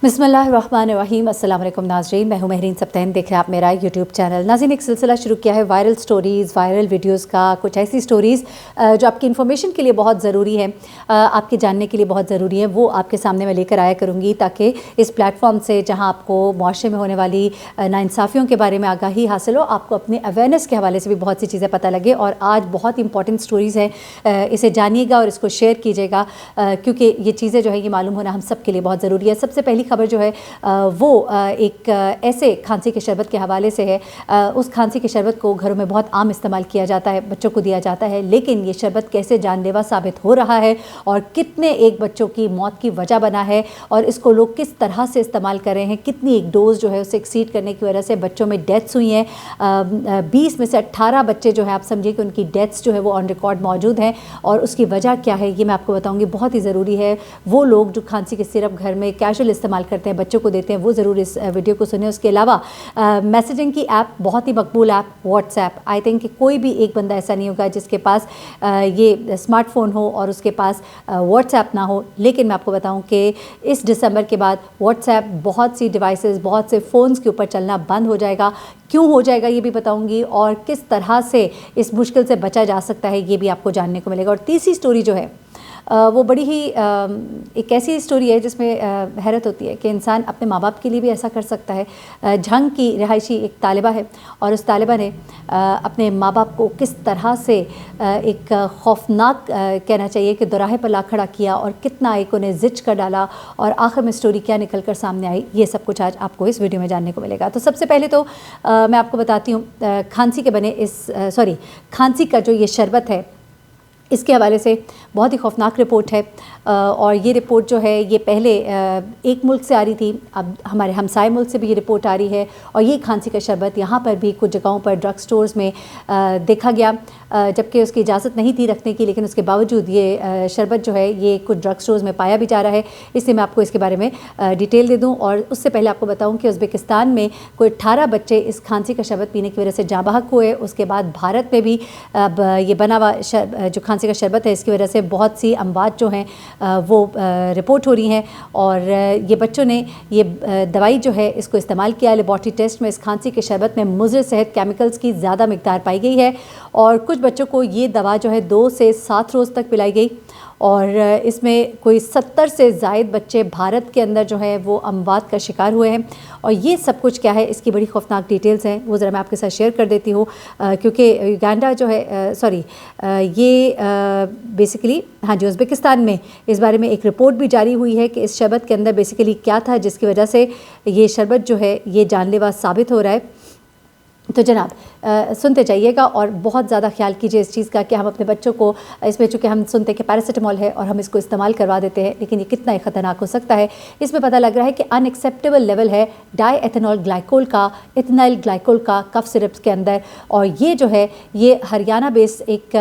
बिस्मिल्लाहिर्रहमानिर्रहीम। अस्सलाम वालेकुम नाज़रीन, मैं हूं महरीन सब्तैन, देख रहे हैं आप मेरा यूट्यूब चैनल। नाज़रीन, एक सिलसिला शुरू किया है वायरल स्टोरीज़, वायरल वीडियोस का। कुछ ऐसी स्टोरीज़ जो आपकी इन्फॉर्मेशन के लिए बहुत ज़रूरी है, आपके जानने के लिए बहुत ज़रूरी है, वो आपके सामने मैं लेकर आया करूँगी, ताकि इस प्लेटफॉर्म से जहाँ आपको मुआशरे में होने वाली नाइंसाफ़ियों के बारे में आगाही हासिल हो, आपको अपने अवेयरनेस के हवाले से भी बहुत सी चीज़ें पता लगे। और आज बहुत इंपॉर्टेंट स्टोरीज़ हैं, इसे जानिएगा और इसको शेयर कीजिएगा, क्योंकि ये चीज़ें जो है ये मालूम होना हम सब के लिए बहुत ज़रूरी है। सबसे पहली खबर जो है वो एक ऐसे खांसी के शरबत के हवाले से है। उस खांसी के शरबत को घरों में बहुत आम इस्तेमाल किया जाता है, बच्चों को दिया जाता है, लेकिन ये शरबत कैसे जानलेवा साबित हो रहा है और कितने एक बच्चों की मौत की वजह बना है, और इसको लोग किस तरह से इस्तेमाल कर रहे हैं, कितनी एक डोज जो है उसे एक्सीड करने की वजह से बच्चों में डेथ्स हुई हैं। 20 में से 18 बच्चे जो है, आप समझिए कि उनकी डेथ्स जो है वो ऑन रिकॉर्ड मौजूद हैं। और उसकी वजह क्या है ये मैं आपको बताऊँगी। बहुत ही ज़रूरी है, वो लोग जो खांसी के सिरप घर में कैजुअल इस्तेमाल करते हैं, बच्चों को देते हैं, वो ज़रूर इस वीडियो को सुने। उसके अलावा मैसेजिंग की ऐप, बहुत ही मकबूल ऐप व्हाट्सएप। आई थिंक कि कोई भी एक बंदा ऐसा नहीं होगा जिसके पास ये स्मार्टफोन हो और उसके पास व्हाट्सएप ना हो। लेकिन मैं आपको बताऊं कि इस दिसंबर के बाद व्हाट्सएप बहुत सी डिवाइसेस, बहुत से फ़ोन्स के ऊपर चलना बंद हो जाएगा। क्यों हो जाएगा ये भी बताऊंगी, और किस तरह से इस मुश्किल से बचा जा सकता है ये भी आपको जानने को मिलेगा। और तीसरी स्टोरी जो है वो बड़ी ही एक ऐसी स्टोरी है जिसमें हैरत होती है कि इंसान अपने माँ बाप के लिए भी ऐसा कर सकता है। झंग की रिहायशी एक तालिबा है, और उस तालिबा ने अपने माँ बाप को किस तरह से एक खौफनाक कहना चाहिए कि दोराहे पर ला खड़ा किया, और कितना एक उन्हें जिच कर डाला, और आखिर में स्टोरी क्या निकल कर सामने आई, ये सब कुछ आज आपको इस वीडियो में जानने को मिलेगा। तो सबसे पहले तो मैं आपको बताती हूँ खांसी के बने खांसी का जो ये शरबत है, इसके हवाले से बहुत ही खौफनाक रिपोर्ट है। और ये रिपोर्ट जो है ये पहले एक मुल्क से आ रही थी, अब हमारे हमसाए मुल्क से भी ये रिपोर्ट आ रही है। और ये खांसी का शरबत यहाँ पर भी कुछ जगहों पर ड्रग स्टोर्स में देखा गया, जबकि उसकी इजाज़त नहीं थी रखने की, लेकिन उसके बावजूद ये शरबत जो है ये कुछ ड्रग स्टोर्स में पाया भी जा रहा है। इसलिए मैं आपको इसके बारे में डिटेल दे दूँ। और उससे पहले आपको बताऊँ कि उज़्बेकिस्तान में कोई 18 बच्चे इस खांसी का शरबत पीने की वजह से जाँ बहक हुए। उसके बाद भारत में भी अब ये बना हुआ जो खांसी का शरबत है, इसकी वजह से बहुत सी अमवात जो हैं वो रिपोर्ट हो रही हैं। और ये बच्चों ने ये दवाई जो है इसको इस्तेमाल किया। लेबॉर्ट्री टेस्ट में इस खांसी के शरबत में मुज़र सेहत केमिकल्स की ज़्यादा मिकदार पाई गई है, और कुछ बच्चों को ये दवा जो है 2 से 7 रोज़ तक पिलाई गई। और इसमें कोई 70 से ज़ायद बच्चे भारत के अंदर जो है वो अमवात का शिकार हुए हैं। और ये सब कुछ क्या है, इसकी बड़ी खौफनाक डिटेल्स हैं, वो ज़रा मैं आपके साथ शेयर कर देती हूँ। क्योंकि युगांडा जो है ये बेसिकली हाँ जी, उज़्बेकिस्तान में इस बारे में एक रिपोर्ट भी जारी हुई है कि इस शरबत के अंदर बेसिकली क्या था जिसकी वजह से ये शरबत जो है ये जानलेवा साबित हो रहा है। तो जनाब सुनते जाइएगा और बहुत ज़्यादा ख्याल कीजिए इस चीज़ का कि हम अपने बच्चों को इसमें, चूँकि हम सुनते हैं कि पैरासिटामॉल है और हम इसको इस्तेमाल करवा देते हैं, लेकिन ये कितना ही ख़तरनाक हो सकता है। इसमें पता लग रहा है कि अनएक्सेप्टेबल लेवल है डाई एथेनॉल ग्लाइकोल का, इथेनाइल ग्लाइकोल का कफ सिरप्स के अंदर। और ये जो है ये हरियाणा बेस्ड एक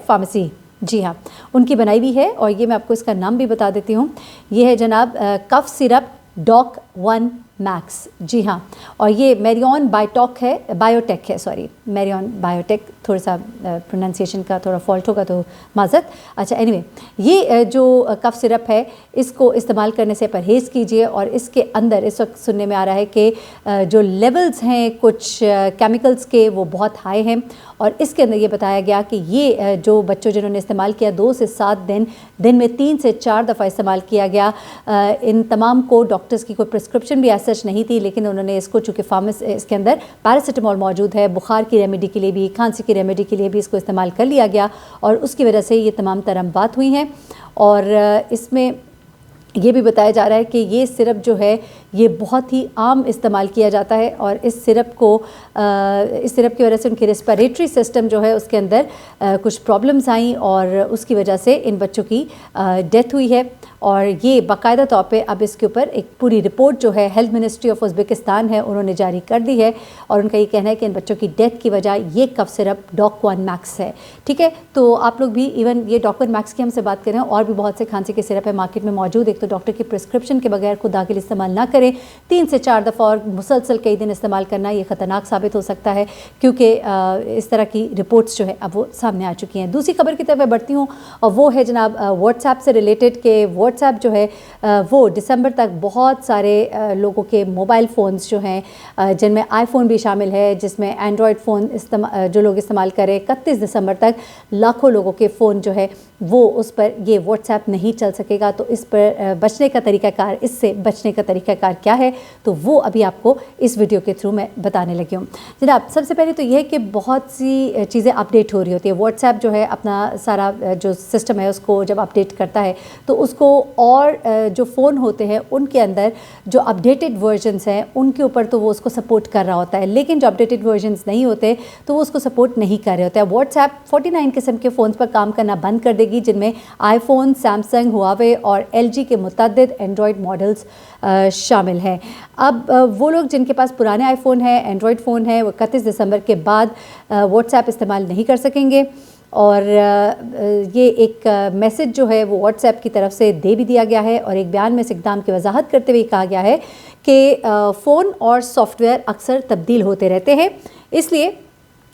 फार्मेसी, जी हाँ, उनकी बनाई हुई है। और ये मैं आपको इसका नाम भी बता देती हूँ। ये है जनाब कफ सिरप डॉक 1 मैक्स, जी हाँ। और ये मैरियन बायोटेक है, सॉरी मैरियन बायोटेक, थोड़ा सा प्रोनाउंसिएशन का थोड़ा फॉल्ट होगा तो माजरत। अच्छा, एनीवे ये जो कफ सिरप है इसको इस्तेमाल करने से परहेज़ कीजिए। और इसके अंदर इस वक्त सुनने में आ रहा है कि जो लेवल्स हैं कुछ केमिकल्स के वो बहुत हाई हैं। और इसके अंदर ये बताया गया कि ये जो बच्चों जिन्होंने इस्तेमाल किया 2 से 7 दिन में 3 से 4 दफ़ा इस्तेमाल किया गया। इन तमाम को डॉक्टर्स की कोई प्रिस्क्रिप्शन भी सच नहीं थी, लेकिन उन्होंने इसको, चूँकि इसके अंदर पैरासिटामॉल मौजूद है, बुखार की रेमेडी के लिए भी, खांसी की रेमेडी के लिए भी इसको इस्तेमाल कर लिया गया, और उसकी वजह से ये तमाम तरह बात हुई हैं। और इसमें ये भी बताया जा रहा है कि ये सिरप जो है ये बहुत ही आम इस्तेमाल किया जाता है। और इस सिरप की वजह से उनकी रेस्पिरेटरी सिस्टम जो है उसके अंदर कुछ प्रॉब्लम्स आई, और उसकी वजह से इन बच्चों की डेथ हुई है। और ये बाकायदा तौर पे अब इसके ऊपर एक पूरी रिपोर्ट जो है हेल्थ मिनिस्ट्री ऑफ उज़्बेकिस्तान है उन्होंने जारी कर दी है। और उनका ये कहना है कि इन बच्चों की डेथ की वजह ये कफ सिरप डॉक 1 मैक्स है। ठीक है, तो आप लोग भी इवन ये डॉक 1 मैक्स की हमसे बात करें, और भी बहुत से खांसी के सिरप है मार्केट में मौजूद। एक तो डॉक्टर की प्रिस्क्रिप्शन के बगैर खुद दाखिल इस्तेमाल ना करें, کریں 3 سے 4 دفعہ اور مسلسل کئی دن استعمال کرنا یہ خطرناک ثابت ہو سکتا ہے، کیونکہ اس طرح کی رپورٹس جو ہے اب وہ سامنے آ چکی ہیں۔ دوسری خبر کی طرف میں بڑھتی ہوں اور وہ ہے جناب واٹس ایپ سے ریلیٹڈ، کہ واٹس ایپ جو ہے وہ دسمبر تک بہت سارے لوگوں کے موبائل فونز جو ہیں، جن میں آئی فون بھی شامل ہے، جس میں اینڈرائڈ فون جو لوگ استعمال کریں، 31 دسمبر تک لاکھوں لوگوں کے فون جو ہے وہ اس پر یہ واٹس ایپ نہیں چل سکے گا۔ تو اس پر بچنے کا طریقہ کار، اس سے بچنے کا طریقہ کار کیا ہے، تو وہ ابھی آپ کو اس ویڈیو کے تھرو میں بتانے لگی ہوں جناب۔ سب سے پہلے تو یہ ہے کہ بہت سی چیزیں اپڈیٹ ہو رہی ہوتی ہے، واٹس ایپ جو ہے اپنا سارا جو سسٹم ہے اس کو جب اپڈیٹ کرتا ہے تو اس کو اور جو فون ہوتے ہیں ان کے اندر جو اپڈیٹڈ ورژنس ہیں ان کے اوپر تو وہ اس کو سپورٹ کر رہا ہوتا ہے، لیکن جو اپڈیٹڈ ورژنس نہیں ہوتے تو وہ اس کو سپورٹ نہیں کر رہے ہوتے ہیں۔ واٹس ایپ 49 قسم کے فونز پر کام کرنا بند کر دے گی، جن میں آئی فون، سیمسنگ، ہواوے اور ایل جی کے متعدد اینڈرائڈ ماڈلز شامل ہیں۔ اب وہ لوگ جن کے پاس پرانے آئی فون ہیں، اینڈرائڈ فون ہیں، وہ 31 دسمبر کے بعد واٹس ایپ استعمال نہیں کر سکیں گے، اور یہ ایک میسج جو ہے وہ واٹس ایپ کی طرف سے دے بھی دیا گیا ہے، اور ایک بیان میں اس اقدام کی وضاحت کرتے ہوئے کہا گیا ہے کہ فون اور سافٹ ویئر اکثر تبدیل ہوتے رہتے ہیں، اس لیے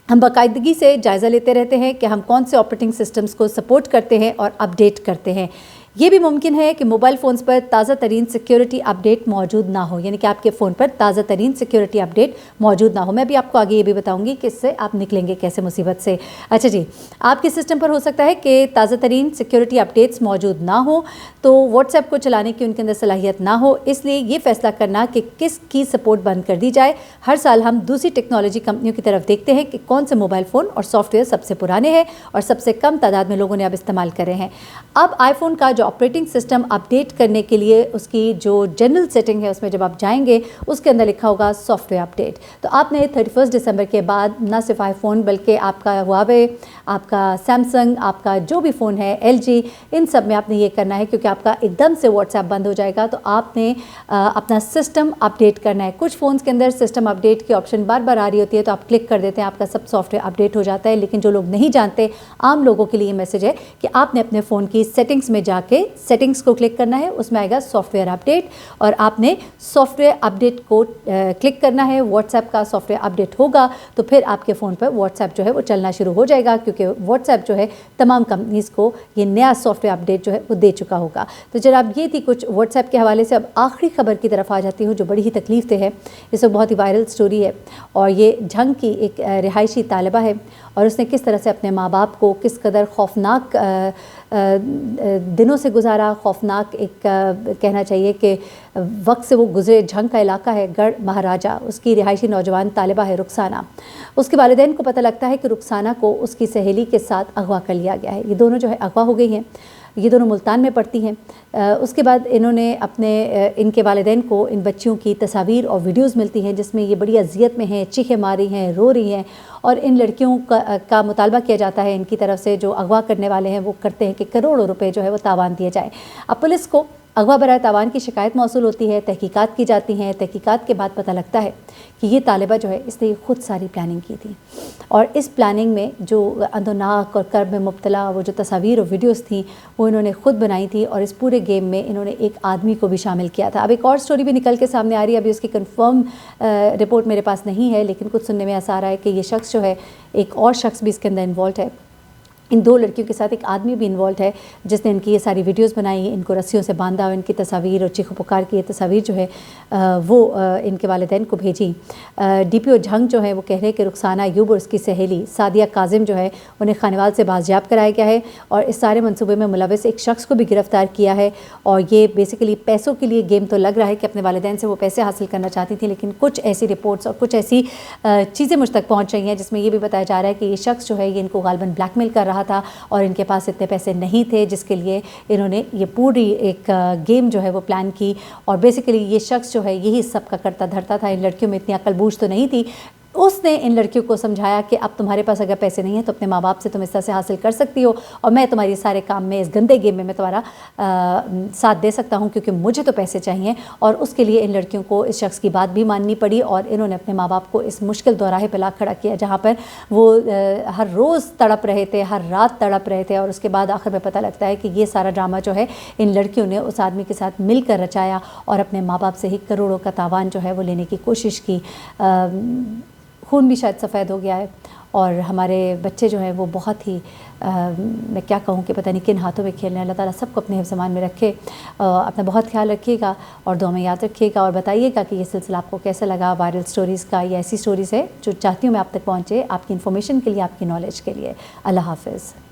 ہم باقاعدگی سے جائزہ لیتے رہتے ہیں کہ ہم کون سے آپریٹنگ سسٹمز کو سپورٹ کرتے ہیں اور اپڈیٹ کرتے ہیں۔ یہ بھی ممکن ہے کہ موبائل فونز پر تازہ ترین سیکیورٹی اپڈیٹ موجود نہ ہو، یعنی کہ آپ کے فون پر تازہ ترین سیکیورٹی اپڈیٹ موجود نہ ہو۔ میں بھی آپ کو آگے یہ بھی بتاؤں گی کہ اس سے آپ نکلیں گے کیسے مصیبت سے۔ اچھا جی، آپ کے سسٹم پر ہو سکتا ہے کہ تازہ ترین سیکیورٹی اپڈیٹس موجود نہ ہوں، تو واٹس ایپ کو چلانے کی ان کے اندر صلاحیت نہ ہو، اس لیے یہ فیصلہ کرنا کہ کس کی سپورٹ بند کر دی جائے۔ ہر سال ہم دوسری ٹیکنالوجی کمپنیوں کی طرف دیکھتے ہیں کہ کون سے موبائل فون اور سافٹ ویئر سب سے پرانے ہیں اور سب سے کم تعداد میں لوگوں نے اب استعمال کرے ہیں۔ اب آئی فون کا جو آپریٹنگ سسٹم اپڈیٹ کرنے کے لیے اس کی جو جنرل سیٹنگ ہے اس میں جب آپ جائیں گے اس کے اندر لکھا ہوگا سافٹ ویئر اپڈیٹ، تو آپ نے 31 دسمبر کے بعد نہ صرف آئی فون بلکہ آپ کا ہواوے، آپ کا سیمسنگ، آپ کا جو بھی فون ہے ایل جی، ان سب میں آپ نے یہ کرنا ہے، کیونکہ آپ کا ایک دم سے واٹس ایپ بند ہو جائے گا، تو آپ نے اپنا سسٹم اپڈیٹ کرنا ہے۔ کچھ فونز کے اندر سسٹم اپڈیٹ کی آپشن بار بار آ رہی ہوتی ہے تو آپ کلک کر دیتے ہیں، آپ کا سب سافٹ ویئر اپڈیٹ ہو جاتا ہے، لیکن جو لوگ نہیں جانتے، عام لوگوں کے لیے یہ میسج ہے کہ آپ نے اپنے فون کی سیٹنگز میں جا کے سیٹنگز کو کلک کرنا ہے، اس میں آئے گا سافٹ ویئر اپڈیٹ، اور آپ نے سافٹ ویئر اپڈیٹ کو کلک کرنا ہے۔ واٹس ایپ کا سافٹ ویئر اپڈیٹ ہوگا تو پھر آپ کے فون پر واٹس ایپ جو ہے وہ چلنا شروع ہو جائے گا، کیونکہ واٹس ایپ جو ہے تمام کمپنیز کو یہ نیا سافٹ ویئر اپڈیٹ جو ہے وہ دے چکا ہوگا۔ تو جناب یہ تھی کچھ واٹس ایپ کے حوالے سے۔ اب آخری خبر کی طرف آ جاتی ہوں جو بڑی ہی تکلیف دہ ہے، اس وقت بہت ہی وائرل سٹوری ہے، اور یہ جھنگ کی ایک رہائشی طالبہ ہے، اور اس نے کس طرح سے اپنے ماں باپ کو کس قدر خوفناک دنوں سے گزارا، خوفناک ایک کہنا چاہیے کہ وقت سے وہ گزرے۔ جھنگ کا علاقہ ہے گڑھ مہاراجہ، اس کی رہائشی نوجوان طالبہ ہے رخسانہ۔ اس کے والدین کو پتہ لگتا ہے کہ رخسانہ کو اس کی سہیلی کے ساتھ اغوا کر لیا گیا ہے، یہ دونوں جو ہے اغوا ہو گئی ہیں، یہ دونوں ملتان میں پڑھتی ہیں۔ اس کے بعد انہوں نے ان کے والدین کو ان بچیوں کی تصاویر اور ویڈیوز ملتی ہیں جس میں یہ بڑی اذیت میں ہیں، چیخیں مار رہی ہیں، رو رہی ہیں، اور ان لڑکیوں کا مطالبہ کیا جاتا ہے ان کی طرف سے، جو اغوا کرنے والے ہیں وہ کرتے ہیں کہ کروڑوں روپے جو ہے وہ تاوان دیے جائے۔ اب پولیس کو اغوا برائے تاوان کی شکایت موصول ہوتی ہے، تحقیقات کی جاتی ہیں، تحقیقات کے بعد پتہ لگتا ہے کہ یہ طالبہ جو ہے اس نے خود ساری پلاننگ کی تھی، اور اس پلاننگ میں جو اندوناک اور کرب میں مبتلا وہ جو تصاویر اور ویڈیوز تھیں وہ انہوں نے خود بنائی تھی، اور اس پورے گیم میں انہوں نے ایک آدمی کو بھی شامل کیا تھا۔ اب ایک اور سٹوری بھی نکل کے سامنے آ رہی ہے، ابھی اس کی کنفرم رپورٹ میرے پاس نہیں ہے، لیکن کچھ سننے میں ایسا آ رہا ہے کہ یہ شخص جو ہے، ایک اور شخص بھی اس کے اندر انوالوڈ ہے، ان دو لڑکیوں کے ساتھ ایک آدمی بھی انوالوڈ ہے جس نے ان کی یہ ساری ویڈیوز بنائی، ان کو رسیوں سے باندھا، اور ان کی تصاویر اور چیخ و پکار کی یہ تصاویر جو ہے وہ ان کے والدین کو بھیجی۔ ڈی پی او جھنگ جو ہے وہ کہہ رہے ہیں کہ رخسانہ ایوب اور اس کی سہیلی سعدیہ کاظم جو ہے انہیں خانوال سے بازیاب کرایا گیا ہے، اور اس سارے منصوبے میں ملوث ایک شخص کو بھی گرفتار کیا ہے، اور یہ بیسیکلی پیسوں کے لیے گیم تو لگ رہا ہے کہ اپنے والدین سے وہ پیسے حاصل کرنا چاہتی تھیں، لیکن کچھ ایسی رپورٹس اور کچھ ایسی چیزیں مجھ تک پہنچ رہی ہیں جس میں یہ بھی بتایا جا رہا ہے کہ یہ شخص جو ہے یہ ان کو غالباً بلیک میل کر رہا تھا، اور ان کے پاس اتنے پیسے نہیں تھے جس کے لیے انہوں نے یہ پوری ایک گیم جو ہے وہ پلان کی، اور بیسیکلی یہ شخص جو ہے یہی سب کا کرتا دھرتا تھا۔ ان لڑکیوں میں اتنی عقل بوجھ تو نہیں تھی، उसने इन लड़कियों को समझाया कि अब तुम्हारे पास अगर पैसे नहीं हैं तो अपने माँ बाप से तुम इस तरह से हासिल कर सकती हो, और मैं तुम्हारे सारे काम में, इस गंदे गेम में मैं तुम्हारा साथ दे सकता हूँ, क्योंकि मुझे तो पैसे चाहिए। और उसके लिए इन लड़कियों को इस शख्स की बात भी माननी पड़ी, और इन्होंने अपने माँ बाप को इस मुश्किल दौराहे पर ला खड़ा किया, जहाँ पर वो हर रोज़ तड़प रहे थे, हर रात तड़प रहे थे। और उसके बाद आखिर में पता लगता है कि ये सारा ड्रामा जो है इन लड़कियों ने उस आदमी के साथ मिलकर रचाया, और अपने माँ बाप से ही करोड़ों का तावान जो है वो लेने की कोशिश की। खून भी शायद सफ़ेद हो गया है, और हमारे बच्चे जो हैं वो बहुत ही मैं क्या कहूँ कि पता नहीं किन हाथों में खेल रहे हैं। अल्लाह ताला सबको अपने हिफ्ज़ अमान में रखे। अपना बहुत ख्याल रखिएगा और दुआ में याद रखिएगा, और बताइएगा कि ये सिलसिला आपको कैसा लगा, वायरल स्टोरीज़ का। ये ऐसी स्टोरीज़ है जो चाहती हूँ मैं आप तक पहुँचे, आपकी इन्फॉर्मेशन के लिए, आपकी नॉलेज के लिए। अल्लाह हाफ़िज़।